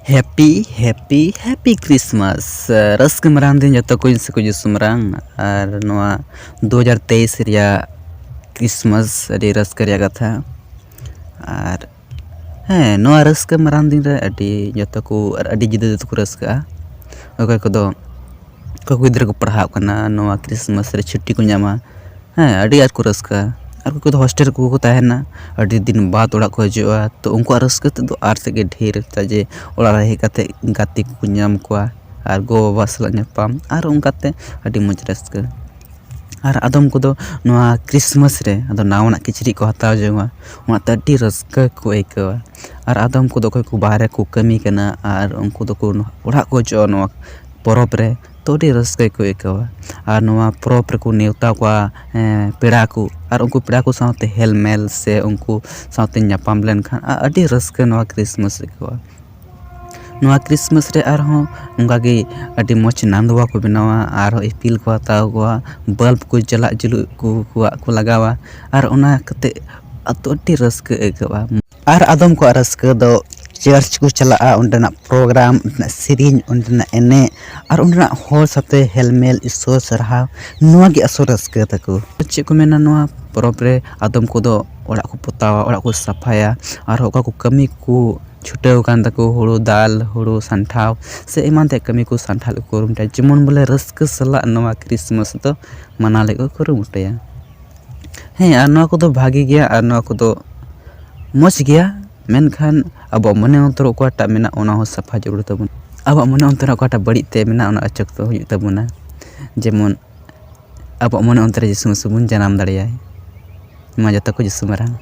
Happy Christmas rusk मरान दिन जो को से को सुमरांग और नवा 2023 रिया क्रिसमस अड़ी रस्क रिया कथा और हाँ नवा रस्क मरान दिन रे अड़ी जो को अड़ी जिदा को रस्का ओके को गिद्रा को पढ़ाव कना नवा क्रिसमस रे छुट्टी को ᱧᱟᱢᱟ हाँ अड़ी आर को रस्का और को हॉस्टल को तहना अड़ी दिन बाद ओड़ा को हजोआ तो उनको रस्का तो आर से ढेर ताजे ओड़ा रहे कते गाती को ᱧᱟᱢ कोआ और गो बाबा सला ᱧᱟᱯᱟᱢ और उनकाते अड़ी मज रस्का और आदम को नवा क्रिसमस रे अदो नावना किचरी को हताव जोंगा ओनाते अड़ी रस्का को आइकवा और आदम को को बाहर को कमी कना और उनको को ओड़ा को हजोआ नवा परब रे तो अड़ी रस्का को आइकवा और नवा परब रे को नेवता को पेड़ा को और उनको पेड़ा को साथे हेलमेल से उनको साथे ᱧᱟᱯᱟᱢ लेनखान अड़ी रस्का नवा क्रिसमस को नवा क्रिसमस रे और हों उनका गे अड़ी मच नांदवा को बनावा और इपिल को हताव कोआ बल्ब को जला जुलु को लगावा और उना कते अतो अड़ी रस्का आइकवा और आदम को रस्का दो चर्च को चला उनना प्रोग्राम सीरीन उनना एने और उनना होल साथे हेलमेल इसो सरहा नवा गे असो रस्का तको चे को मेना नवा परब रे आदम को दो ओड़ा को पोतावा ओड़ा को सफाया और ओका को कमी को छुटेव कान तको हुड़ू दाल हुड़ू संठाव से एमानते कमी को संठाल को रुमटा जेमन बोले रस्का सला नवा क्रिसमस तो मना ले को रुमटाया हे आ नवा को दो भागी गया और नवा को दो मच गया मेनखान अब मने अंतर ओकाटा मेना ओना हो सफा जरूर तबन अब मने अंतर ओकाटा बड़ी ते मेना ओना अचक तो हुई तबना जेमन अब मने अंतर जिसु सुबुन जनाम दाड़ियाय मा जता को जिसु मरान।